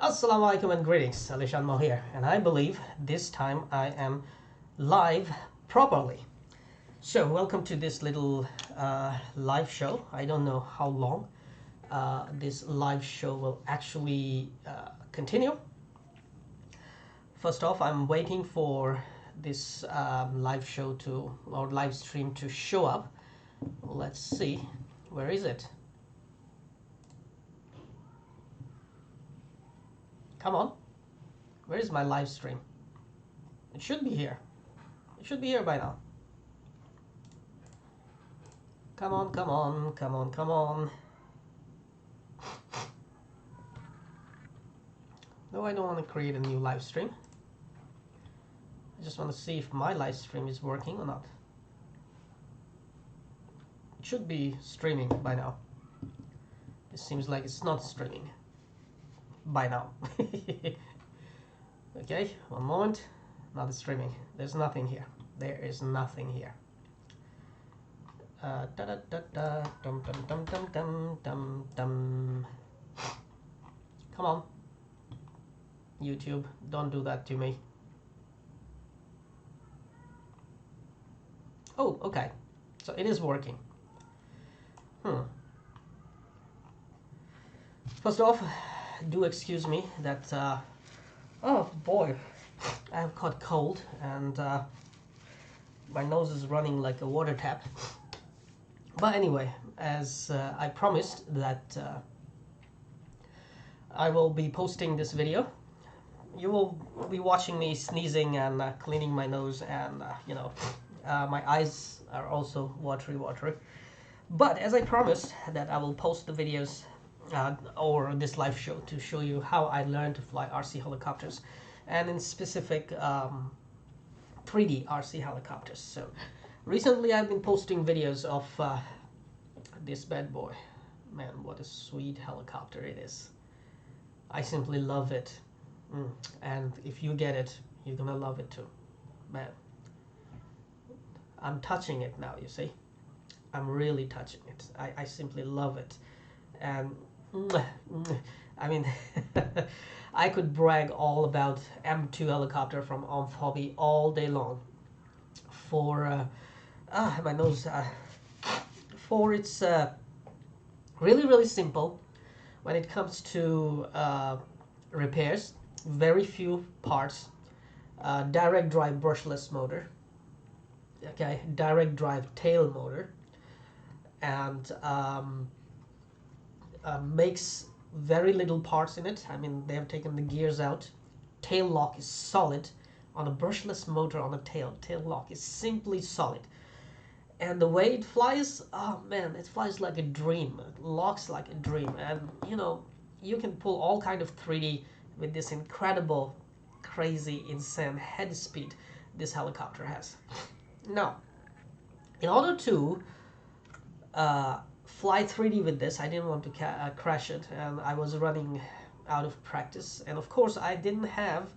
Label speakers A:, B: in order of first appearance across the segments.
A: Assalamu alaikum and greetings, Alishan Mo here, and I believe this time I am live properly. So welcome to this little live show. I don't know how long this live show will actually continue. First off, I'm waiting for this live show to, or live stream to show up. Let's see, where is it? Come on, where is my live stream? It should be here. It should be here by now. Come on, come on, come on, come on. No, I don't want to create a new live stream. I just want to see if my live stream is working or not. It should be streaming by now. It seems like it's not streaming by now. Okay, one moment. Not streaming. There's nothing here. There is nothing here. Da da da da dum dum dum dum dum dum dum. Come on, YouTube, don't do that to me. Oh, okay. So it is working. First off, do excuse me that oh boy, I have caught cold and my nose is running like a water tap. But anyway, as I promised that I will be posting this video, you will be watching me sneezing and cleaning my nose, and my eyes are also watery. But as I promised that I will post the videos or this live show to show you how I learned to fly RC helicopters, and in specific 3D RC helicopters. So recently I've been posting videos of this bad boy. Man, what a sweet helicopter it is. I simply love it. And if you get it, you're gonna love it too. Man, I'm touching it now, you see. I'm really touching it. I simply love it. And I mean, I could brag all about M2 helicopter from OMF Hobby all day long for my nose, for its really simple when it comes to repairs. Very few parts, direct drive brushless motor, okay, direct drive tail motor, and makes very little parts in it. I mean, they have taken the gears out. Tail lock is solid on a brushless motor on a tail. Tail lock is simply solid. And the way it flies, oh man, it flies like a dream. It locks like a dream. And you know, you can pull all kind of 3D with this incredible, crazy, insane head speed this helicopter has. Now, in order to fly 3D with this, I didn't want to crash it, and I was running out of practice, and of course I didn't have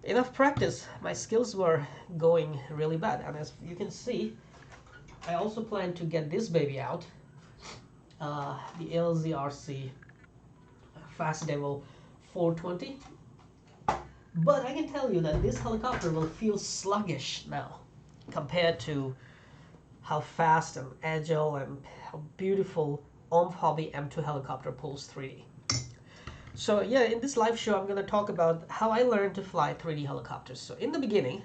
A: enough practice. My skills were going really bad, and as you can see, I also plan to get this baby out, the LZRC Fast Devil 420, but I can tell you that this helicopter will feel sluggish now compared to how fast and agile and how beautiful OMF Hobby M2 helicopter pulls 3D. So yeah, in this live show I'm going to talk about how I learned to fly 3D helicopters. So in the beginning,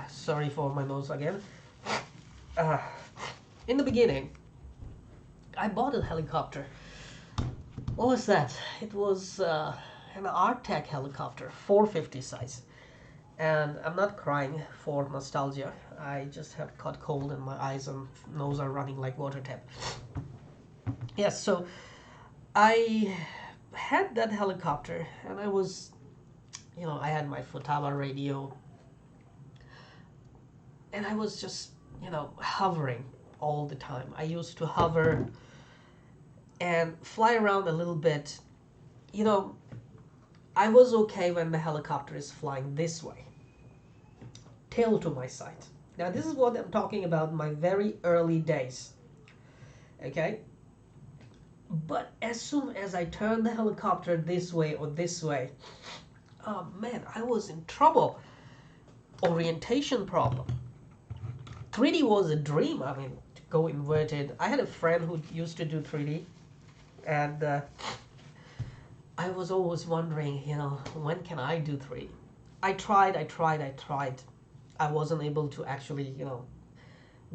A: sorry for my nose again. In the beginning, I bought a helicopter. What was that? It was an Artec helicopter, 450 size. And I'm not crying for nostalgia. I just have caught cold and my eyes and nose are running like water tap. Yes, so I had that helicopter and I was, I had my Futaba radio and I was just, hovering all the time. I used to hover and fly around a little bit. I was okay when the helicopter is flying this way, tail to my side. Now this is what I'm talking about, my very early days, okay? But as soon as I turned the helicopter this way or this way, oh man, I was in trouble. Orientation problem. 3D was a dream. I mean, to go inverted. I had a friend who used to do 3D, and I was always wondering, when can I do 3D? I tried. I wasn't able to actually,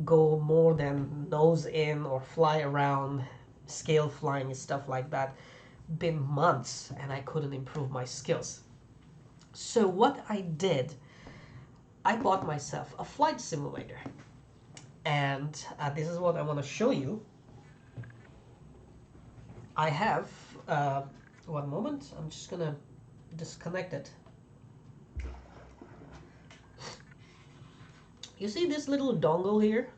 A: go more than nose in or fly around, scale flying, stuff like that. Been months and I couldn't improve my skills. So what I did, I bought myself a flight simulator. And this is what I want to show you. I have, one moment, I'm just gonna disconnect it. You see this little dongle here?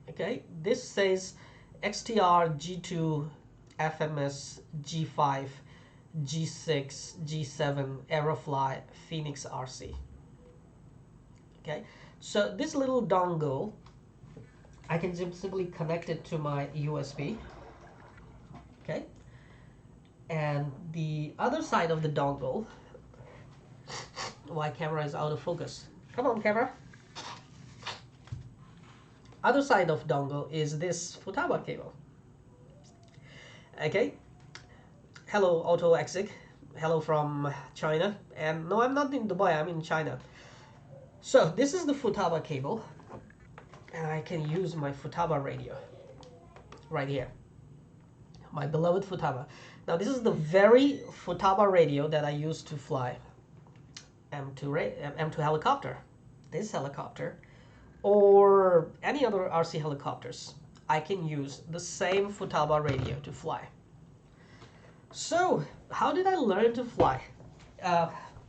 A: Okay, this says XTR G2 FMS G5 G6 G7 Aerofly Phoenix RC. Okay, so this little dongle, I can simply connect it to my USB. Okay, and the other side of the dongle, my camera is out of focus. Come on, camera. Other side of dongle is this Futaba cable. Okay, hello Auto Exig, hello from China, and no, I'm not in Dubai, I'm in China. So this is the Futaba cable, and I can use my Futaba radio right here, my beloved Futaba. Now this is the very Futaba radio that I used to fly M2 helicopter, this helicopter, or any other RC helicopters. I can use the same Futaba radio to fly. So how did I learn to fly?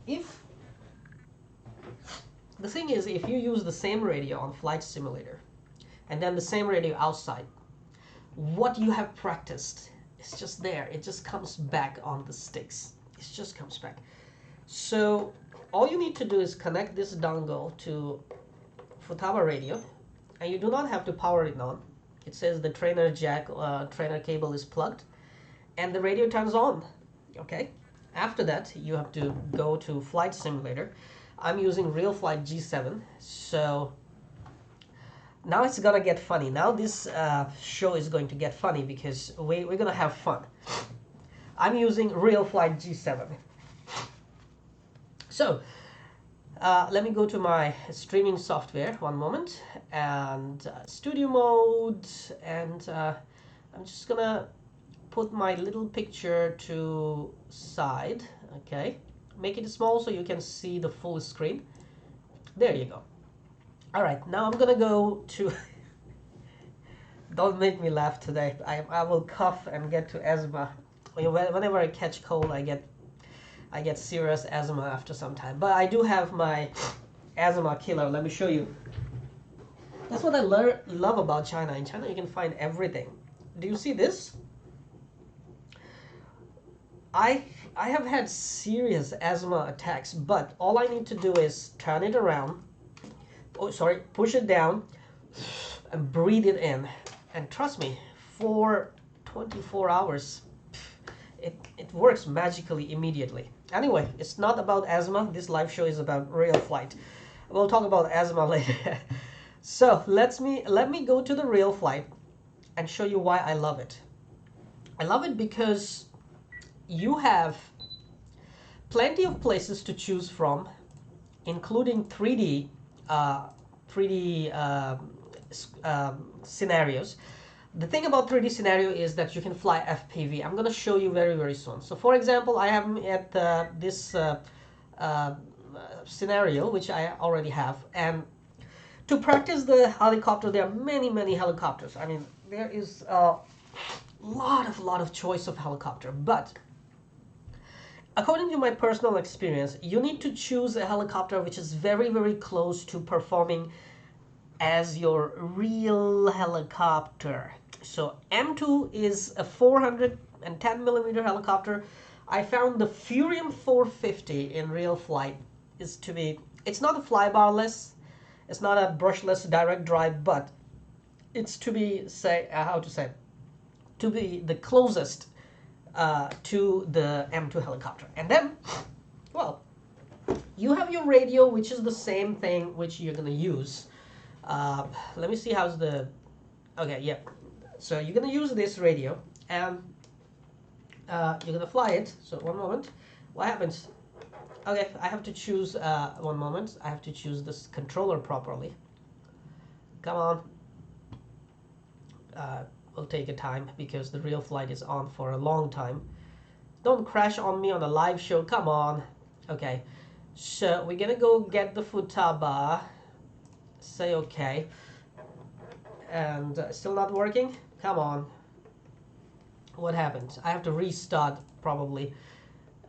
A: If the thing is, if you use the same radio on Flight Simulator and then the same radio outside, what you have practiced is just there. It just comes back on the sticks. It just comes back. So all you need to do is connect this dongle to Futaba radio, and you do not have to power it on. It says the trainer jack, trainer cable is plugged, and the radio turns on. Okay. After that, you have to go to Flight Simulator. I'm using Real Flight G7, so now it's gonna get funny. Now this show is going to get funny because we're gonna have fun. I'm using Real Flight G7. So let me go to my streaming software, one moment, and studio mode, and I'm just gonna put my little picture to side. Okay, make it small so you can see the full screen. There you go. All right, now I'm gonna go to don't make me laugh today. I will cough and get to asthma. Whenever I catch cold, I get serious asthma after some time. But I do have my asthma killer. Let me show you. That's what I love about China. In China, you can find everything. Do you see this? I have had serious asthma attacks, but all I need to do is turn it around. Oh, sorry, push it down and breathe it in. And trust me, for 24 hours, it works magically immediately. Anyway, it's not about asthma. This live show is about real flight. We'll talk about asthma later. So let me go to the real flight and show you why I love it. I love it because you have plenty of places to choose from, including 3D scenarios. The thing about 3D scenario is that you can fly FPV. I'm going to show you very, very soon. So for example, I am at this scenario, which I already have. And to practice the helicopter, there are many, many helicopters. I mean, there is a lot of choice of helicopter. But according to my personal experience, you need to choose a helicopter which is very, very close to performing as your real helicopter. So M2 is a 410 millimeter helicopter. I found the Furium 450 in real flight is to be, it's not a flybarless, it's not a brushless direct drive, but it's to be, to be the closest to the M2 helicopter. And then, well, you have your radio, which is the same thing which you're gonna use. Let me see how's the, okay, yeah. So you're gonna use this radio, and you're gonna fly it. So one moment, what happens? Okay, I have to choose, one moment, I have to choose this controller properly. Come on. Will take a time because the real flight is on for a long time. Don't crash on me on a live show, come on. Okay, so we're gonna go get the futaba, say okay, and still not working? Come on. What happened? I have to restart probably.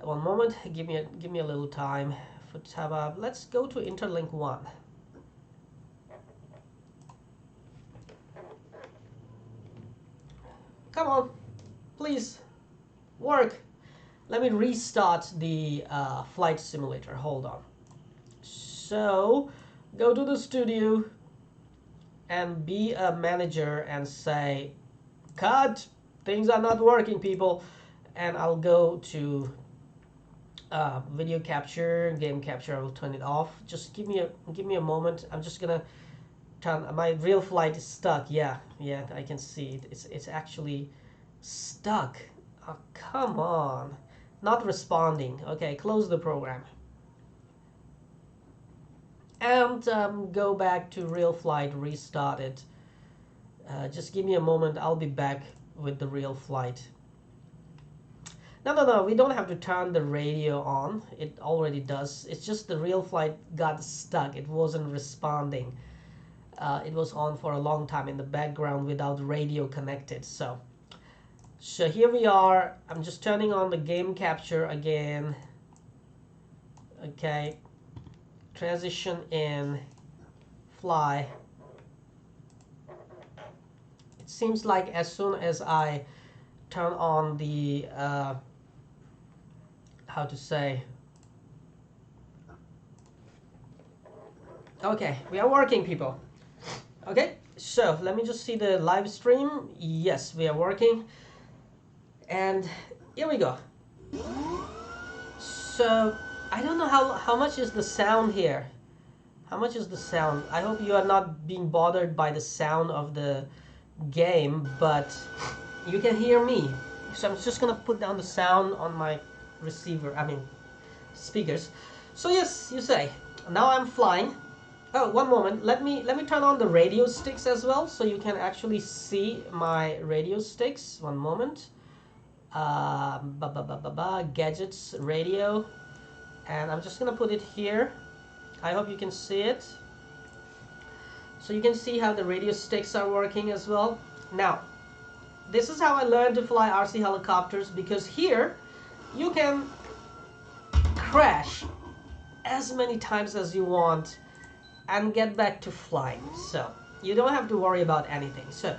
A: One moment, give me a little time. Futaba, let's go to interlink 1. Come on, please, work. Let me restart the flight simulator, hold on. So, go to the studio and be a manager and say, cut, things are not working, people. And I'll go to video capture, game capture, I will turn it off. Just give me a moment, I'm just gonna my real flight is stuck. Yeah, I can see it. It's actually stuck. Oh, come on. Not responding. Okay, close the program. And go back to real flight, restart it. Just give me a moment, I'll be back with the real flight. No, we don't have to turn the radio on. It already does. It's just the real flight got stuck. It wasn't responding. It was on for a long time in the background without radio connected. So here we are. I'm just turning on the game capture again. Okay, transition in, fly. It seems like as soon as I turn on the how to say, okay, we are working, people. Okay, so let me just see the live stream. Yes, we are working, and here we go. So I don't know how much is the sound here. How much is the sound? I hope you are not being bothered by the sound of the game, but you can hear me. So I'm just gonna put down the sound on my receiver, I mean speakers. So yes, you say, now I'm flying. Oh, one moment, let me turn on the radio sticks as well, so you can actually see my radio sticks. One moment. Gadgets, radio, and I'm just gonna put it here. I hope you can see it. So you can see how the radio sticks are working as well. Now, this is how I learned to fly RC helicopters, because here you can crash as many times as you want and get back to flying. So you don't have to worry about anything. So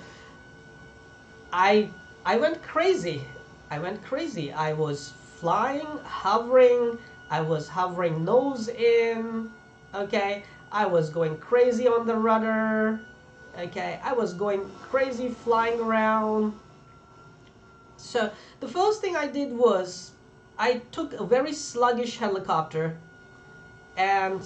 A: I went crazy. I was flying, hovering. I was hovering nose in. Okay, I was going crazy on the rudder. Okay, I was going crazy flying around. So the first thing I did was I took a very sluggish helicopter and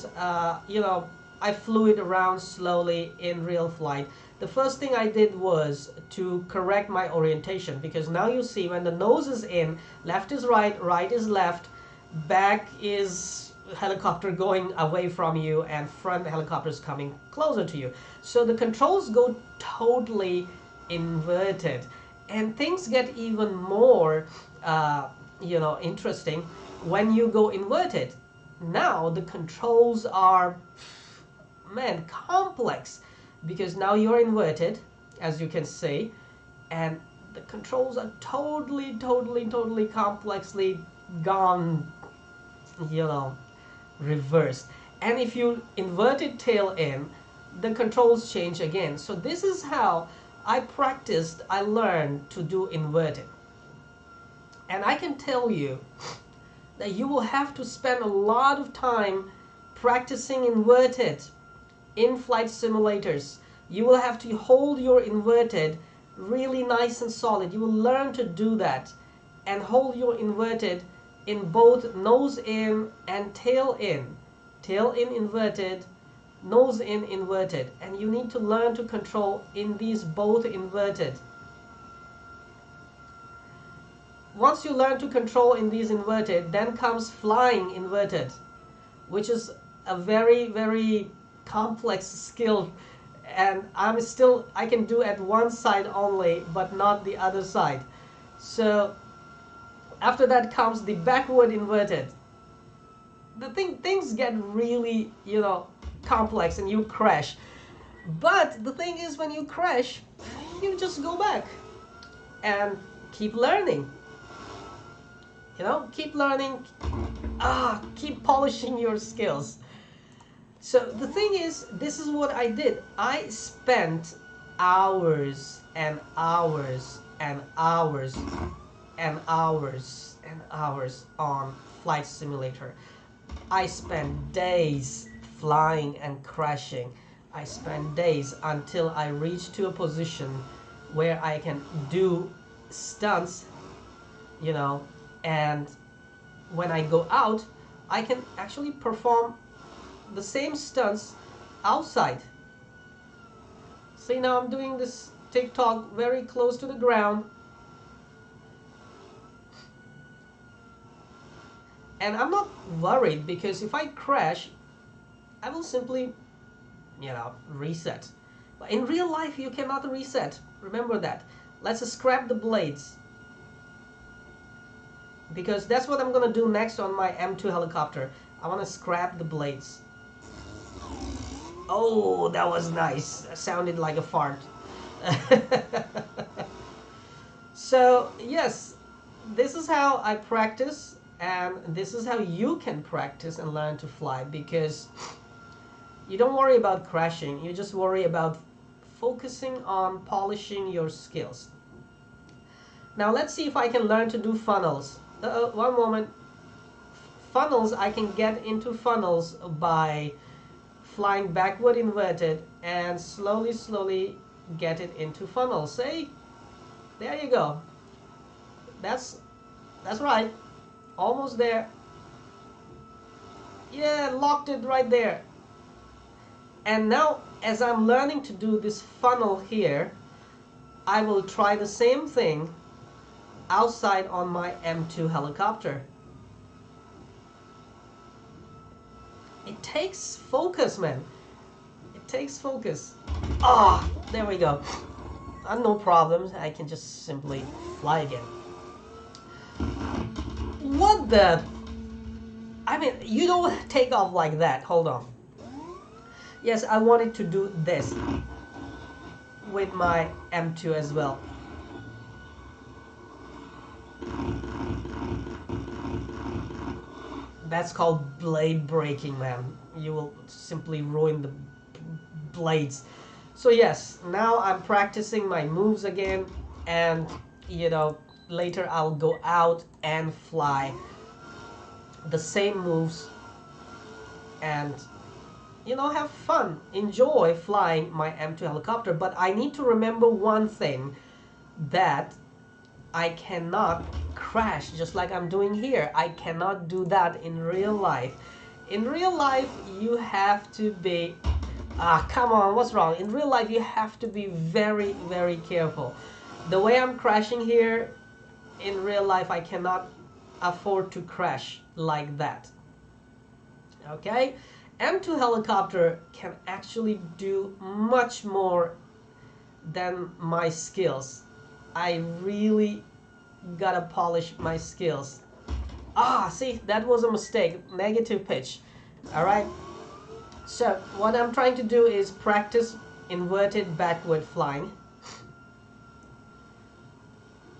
A: I flew it around slowly in real flight. The first thing I did was to correct my orientation, because now you see when the nose is in, left is right, right is left, back is helicopter going away from you, and front helicopter is coming closer to you. So the controls go totally inverted, and things get even more interesting when you go inverted. Now the controls are, man, complex, because now you're inverted, as you can see, and the controls are totally complexly gone, reversed. And if you invert it tail in, the controls change again. So this is how I learned to do inverted. And I can tell you that you will have to spend a lot of time practicing inverted in flight simulators. You will have to hold your inverted really nice and solid. You will learn to do that and hold your inverted in both nose in and tail in. Tail in inverted, nose in inverted. And you need to learn to control in these both inverted. Once you learn to control in these inverted, then comes flying inverted, which is a very, very complex skill. And I can do at one side only, but not the other side. So after that comes the backward inverted. Things get really, complex and you crash. But the thing is, when you crash, you just go back and keep learning. Keep learning, keep polishing your skills. So the thing is, this is what I did. I spent hours and hours and hours and hours and hours on Flight Simulator. I spent days flying and crashing. I spent days until I reached to a position where I can do stunts, and when I go out, I can actually perform the same stunts outside. See, now I'm doing this TikTok very close to the ground. And I'm not worried, because if I crash, I will simply, reset. But in real life, you cannot reset. Remember that. Let's scrap the blades, because that's what I'm gonna do next on my M2 helicopter. I want to scrap the blades. Oh, that was nice. That sounded like a fart. So yes, this is how I practice, and this is how you can practice and learn to fly, because you don't worry about crashing. You just worry about focusing on polishing your skills. Now let's see if I can learn to do funnels. One moment. Funnels, I can get into funnels by flying backward inverted and slowly get it into funnels. Say, there you go. That's right. Almost there. Yeah, locked it right there. And now, as I'm learning to do this funnel here, I will try the same thing outside on my M2 helicopter. It takes focus, man. It takes focus. There we go. No problems. I can just simply fly again. What the? I mean, you don't take off like that. Hold on. Yes, I wanted to do this with my M2 as well. That's called blade breaking, man. You will simply ruin the blades. So yes, now I'm practicing my moves again, and later I'll go out and fly the same moves and have fun, enjoy flying my M2 helicopter. But I need to remember one thing, that I cannot crash just like I'm doing here. I cannot do that in real life. In real life, you have to be... come on, what's wrong? In real life, you have to be very, very careful. The way I'm crashing here, in real life, I cannot afford to crash like that. Okay? M2 helicopter can actually do much more than my skills. I really gotta polish my skills. See, that was a mistake. Negative pitch. Alright? So, what I'm trying to do is practice inverted backward flying.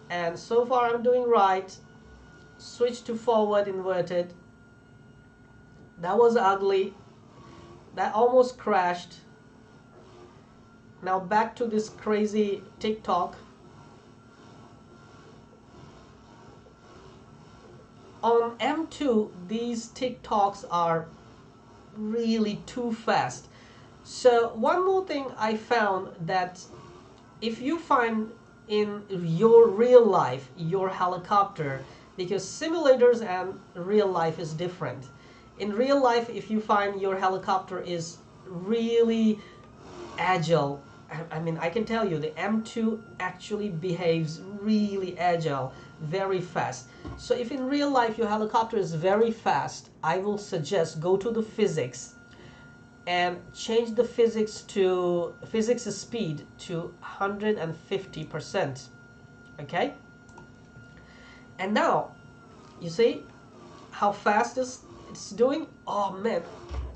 A: And so far I'm doing right. Switch to forward inverted. That was ugly. That almost crashed. Now back to this crazy TikTok. On M2, these TikToks are really too fast. So one more thing I found, that if you find in your real life, your helicopter, because simulators and real life is different. In real life, if you find your helicopter is really agile, I mean, I can tell you the M2 actually behaves really agile, very fast. So if in real life your helicopter is very fast, I will suggest go to the physics and change the physics speed to 150%. Okay? And now, you see how fast it's doing? Oh man,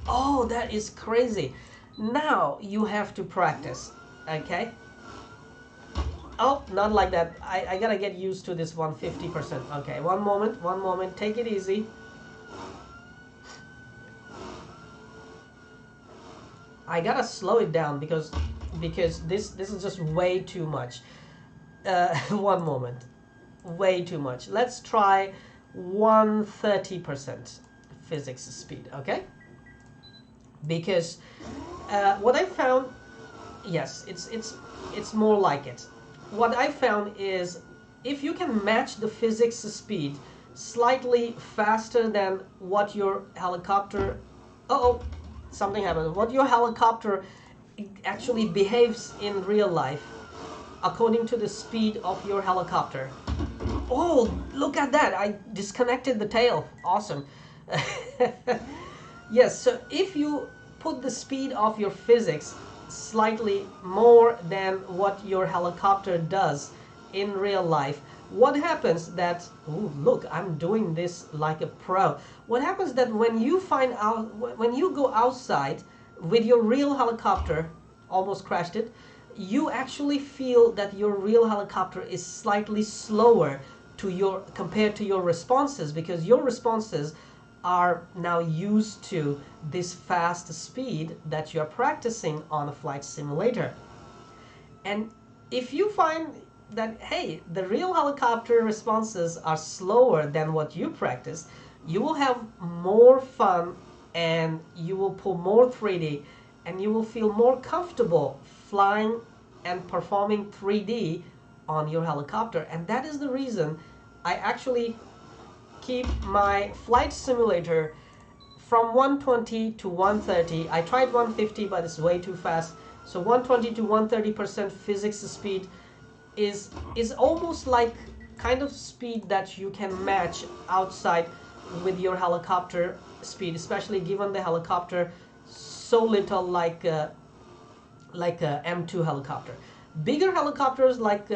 A: oh, that is crazy. Now you have to practice. Okay? Oh, not like that. I gotta get used to this 150%. Okay, one moment, take it easy. I gotta slow it down because this is just way too much. One moment, way too much. Let's try 130% physics speed, okay? Because what I found, yes, it's more like it. What I found is if you can match the physics speed slightly faster than what your helicopter, something happened. What your helicopter actually behaves in real life according to the speed of your helicopter. Oh, look at that. I disconnected the tail. Awesome. Yes, so if you put the speed of your physics slightly more than what your helicopter does in real life, what happens that, ooh, look, I'm doing this like a pro. What happens that when you go outside with your real helicopter, almost crashed it, you actually feel that your real helicopter is slightly slower compared to your responses, because your responses are now used to this fast speed that you're practicing on a flight simulator. And if you find that, hey, the real helicopter responses are slower than what you practice, you will have more fun and you will pull more 3D and you will feel more comfortable flying and performing 3D on your helicopter. And that is the reason I actually keep my flight simulator from 120 to 130. I tried 150, but it's way too fast. So 120 to 130% physics speed is almost like kind of speed that you can match outside with your helicopter speed, especially given the helicopter so little like a M2 helicopter. Bigger helicopters like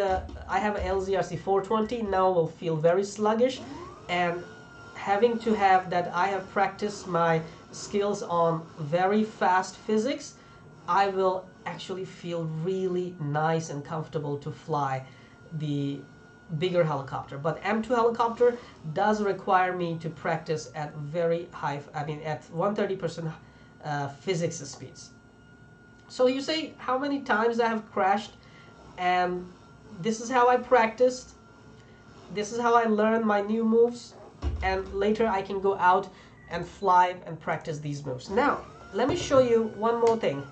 A: I have a LZRC 420 now will feel very sluggish, and having to have that I have practiced my skills on very fast physics, I will actually feel really nice and comfortable to fly the bigger helicopter. But M2 helicopter does require me to practice at very high, at 130% physics speeds. So you say how many times I have crashed, and this is how I practiced. This is how I learned my new moves, and later I can go out and fly and practice these moves. Now, let me show you one more thing.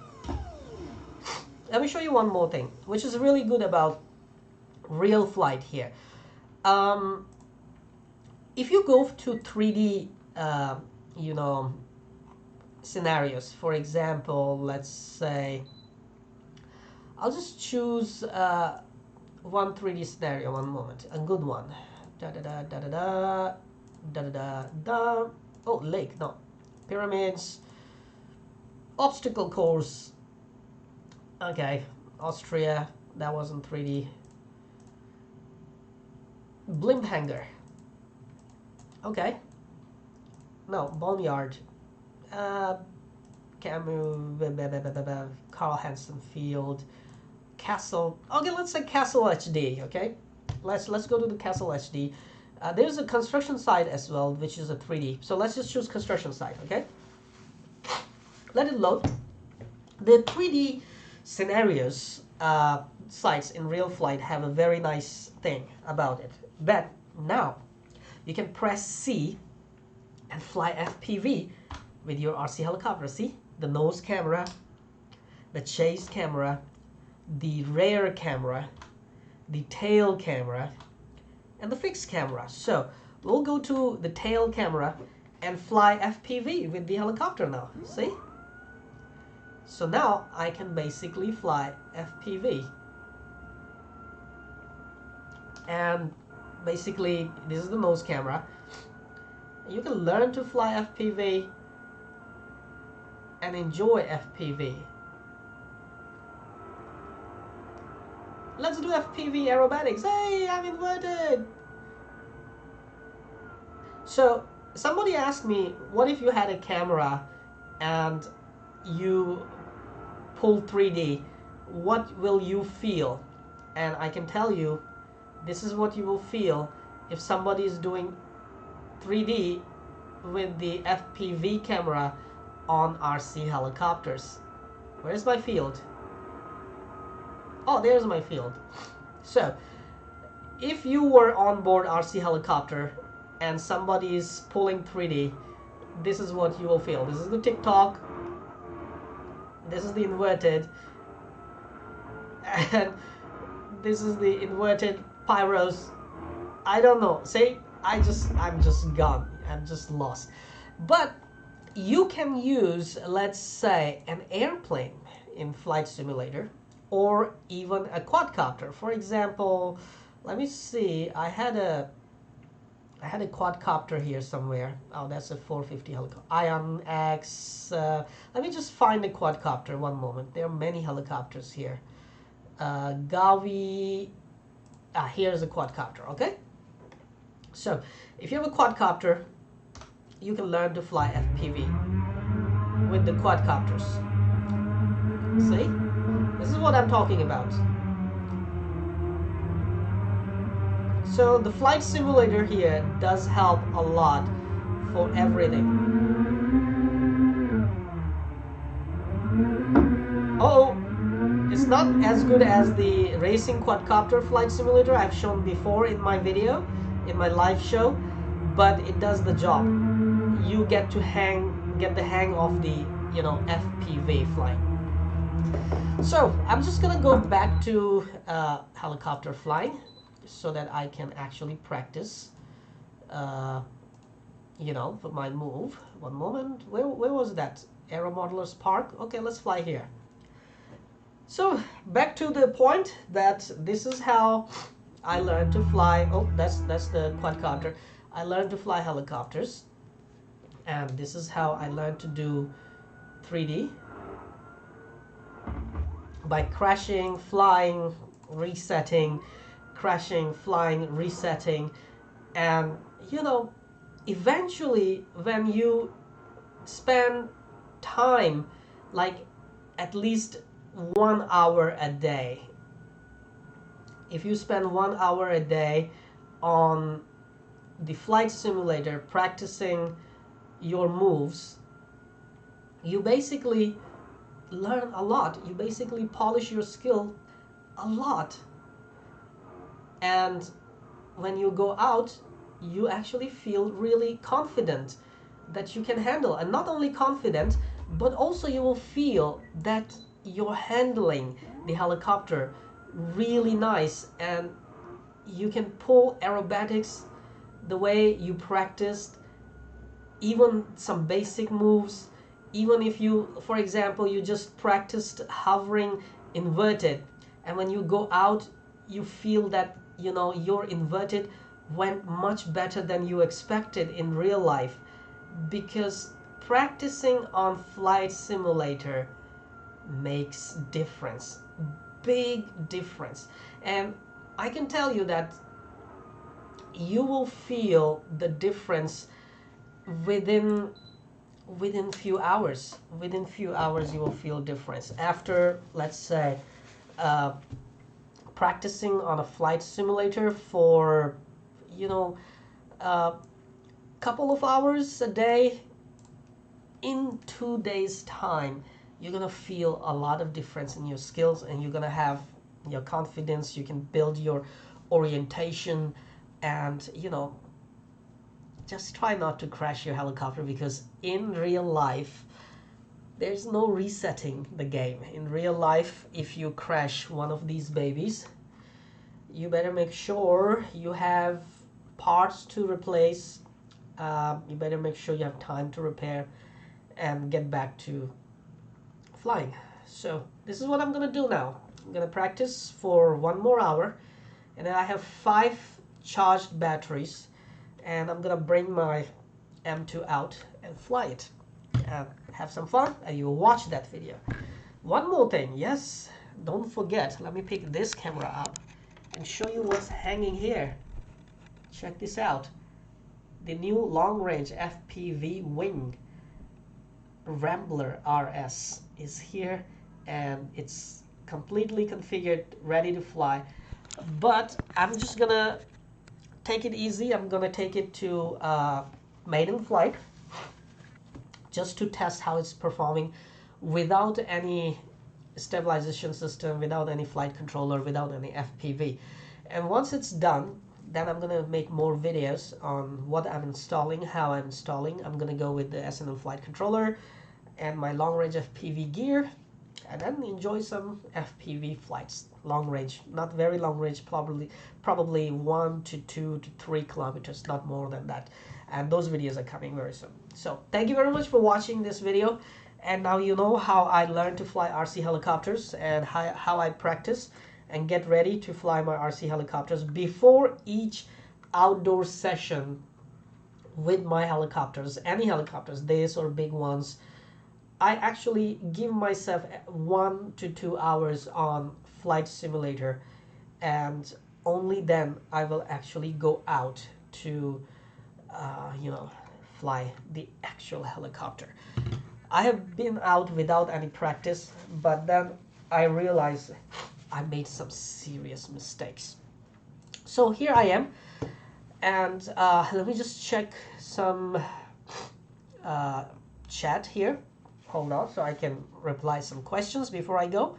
A: Which is really good about real flight here. If you go to 3D, scenarios, for example, let's say, I'll just choose one 3D scenario, one moment, a good one. Oh, lake, no. Pyramids, obstacle course. Okay, Austria, that wasn't 3D. Blimp hangar. Okay. No, boneyard. Camus, Carl Hansen Field, Castle. Okay, let's say Castle HD. Okay, let's go to the Castle HD. There's a construction site as well, which is a 3D. So let's just choose construction site. Okay, let it load. The 3D scenarios sites in real flight have a very nice thing about it. That now you can press C and fly FPV with your RC helicopter. See the nose camera, the chase camera, the rear camera, the tail camera, and the fixed camera. So we'll go to the tail camera and fly FPV with the helicopter now. See? So now I can basically fly FPV. And basically this is the nose camera. You can learn to fly FPV and enjoy FPV. Let's do FPV aerobatics. Hey, I'm inverted. So somebody asked me, what if you had a camera and you pull 3D? What will you feel? And I can tell you, this is what you will feel if somebody is doing 3D with the FPV camera on RC helicopters. Where's my field? Oh, there's my field. So if you were on board RC helicopter and somebody is pulling 3D, this is what you will feel. This is the TikTok, this is the inverted, and this is the inverted pyros. I don't know. See, I'm just gone. I'm just lost. But you can use, let's say, an airplane in Flight Simulator, or even a quadcopter. For example, let me see. I had a quadcopter here somewhere. Oh, that's a 450 helicopter. Ion X. Let me just find a quadcopter. One moment. There are many helicopters here. Gavi. Here's a quadcopter. Okay. So if you have a quadcopter, you can learn to fly FPV with the quadcopters. See? This is what I'm talking about. So the flight simulator here does help a lot for everything. Uh-oh! It's not as good as the racing quadcopter flight simulator I've shown before in my video, in my live show, but it does the job. You get the hang of the, FPV flying. So I'm just gonna go back to helicopter flying so that I can actually practice for my move. One moment. Where was that? Aero Modelers Park. Okay, let's fly here. So back to the point that this is how I learned to fly. Oh, that's the quadcopter. I learned to fly helicopters, and this is how I learned to do 3D by crashing, flying, resetting, crashing, flying, resetting. And eventually when you spend time, like at least 1 hour a day, if you spend 1 hour a day on the flight simulator practicing your moves, you basically learn a lot. You basically polish your skill a lot. And when you go out, you actually feel really confident that you can handle. And not only confident, but also you will feel that you're handling the helicopter really nice, and you can pull aerobatics the way you practiced, even some basic moves. Even if you, for example, you just practiced hovering inverted, and when you go out, you feel that your inverted went much better than you expected in real life, because practicing on flight simulator makes difference, big difference. And I can tell you that you will feel the difference within few hours. Within few hours you will feel difference after, let's say, practicing on a flight simulator for couple of hours a day. In 2 days time, you're gonna feel a lot of difference in your skills, and you're gonna have your confidence. You can build your orientation, and just try not to crash your helicopter, because in real life there's no resetting the game. In real life, if you crash one of these babies, you better make sure you have parts to replace. You better make sure you have time to repair and get back to flying. So this is what I'm gonna do now. I'm gonna practice for 1 more hour, and then I have 5 charged batteries, and I'm gonna bring my M2 out and fly it and have some fun, and you will watch that video. One more thing, yes, don't forget, let me pick this camera up and show you what's hanging here. Check this out. The new long-range FPV wing Rambler RS is here, and it's completely configured, ready to fly. But I'm just gonna take it easy. I'm gonna take it to maiden flight just to test how it's performing without any stabilization system, without any flight controller, without any FPV. And once it's done, then I'm gonna make more videos on what I'm installing, how I'm installing. I'm gonna go with the SNL flight controller and my long-range FPV gear, and then enjoy some FPV flights. Long range, not very long range, probably 1 to 2 to 3 kilometers, not more than that. And those videos are coming very soon. So thank you very much for watching this video. And now you know how I learned to fly RC helicopters and how I practice and get ready to fly my RC helicopters before each outdoor session with my helicopters, any helicopters, this or big ones. I actually give myself 1 to 2 hours on flight simulator, and only then I will actually go out to fly the actual helicopter. I have been out without any practice, but then I realized I made some serious mistakes. So here I am, and let me just check some chat here. Hold on, so I can reply some questions before I go.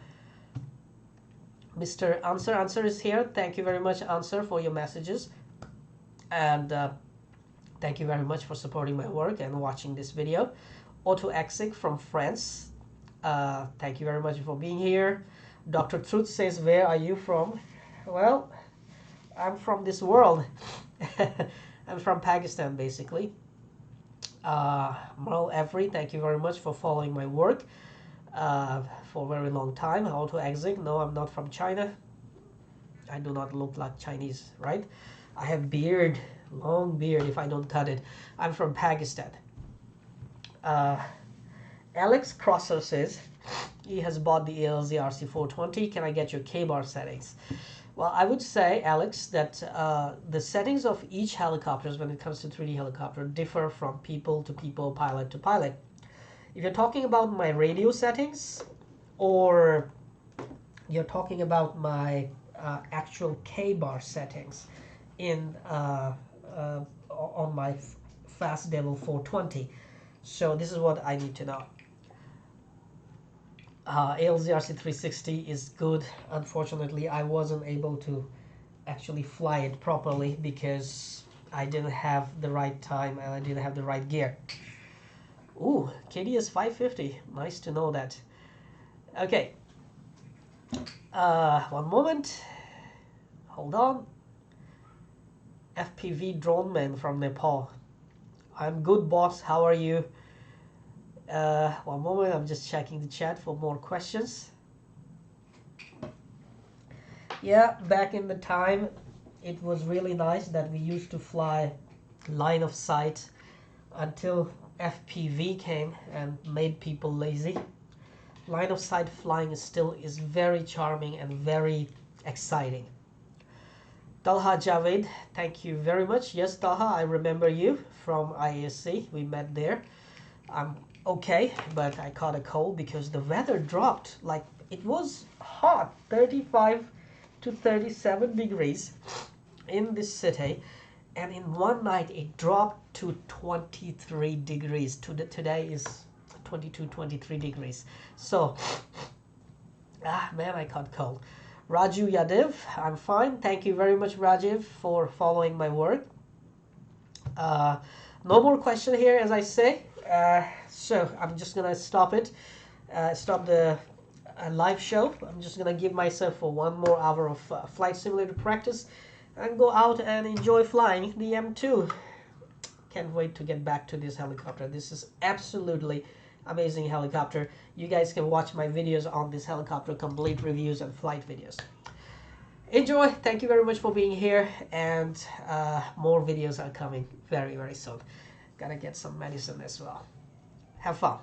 A: Mr. Answer is here. Thank you very much, Answer, for your messages. And thank you very much for supporting my work and watching this video. Otto Exig from France. Thank you very much for being here. Dr. Truth says, where are you from? Well, I'm from this world. I'm from Pakistan, basically. Merle Every, thank you very much for following my work for a very long time. Auto Exit, no, I'm not from China. I do not look like Chinese, right? I have beard, long beard if I don't cut it. I'm from Pakistan. Alex Crosser says he has bought the ALZ RC420. Can I get your K-bar settings? Well, I would say, Alex, that the settings of each helicopters when it comes to 3D helicopter differ from people to people, pilot to pilot. If you're talking about my radio settings, or you're talking about my actual K-bar settings in on my Fast Devil 420. So this is what I need to know. ALZ RC360 is good. Unfortunately, I wasn't able to actually fly it properly because I didn't have the right time and I didn't have the right gear. Ooh, KDS 550. Nice to know that. Okay. One moment. Hold on. FPV Drone Man from Nepal. I'm good, boss. How are you? One moment, I'm just checking the chat for more questions. Yeah, back in the time, it was really nice that we used to fly line of sight until FPV came and made people lazy. Line of sight flying is very charming and very exciting. Talha Javed, thank you very much. Yes, Talha, I remember you from IASC. We met there. I'm okay, but I caught a cold because the weather dropped. Like, it was hot, 35 to 37 degrees in this city, and in one night it dropped to 23 degrees. Today is 22, 23 degrees. So, man, I caught cold. Raju Yadev, I'm fine. Thank you very much, Rajiv, for following my work. No more question here, as I say. So I'm just gonna stop it. Stop the a live show. I'm just gonna give myself for 1 more hour of flight simulator practice and go out and enjoy flying the M2. Can't wait to get back to this helicopter. This is absolutely amazing helicopter. You guys can watch my videos on this helicopter, complete reviews and flight videos. Enjoy. Thank you very much for being here, and more videos are coming very, very soon. Gotta get some medicine as well. Have fun.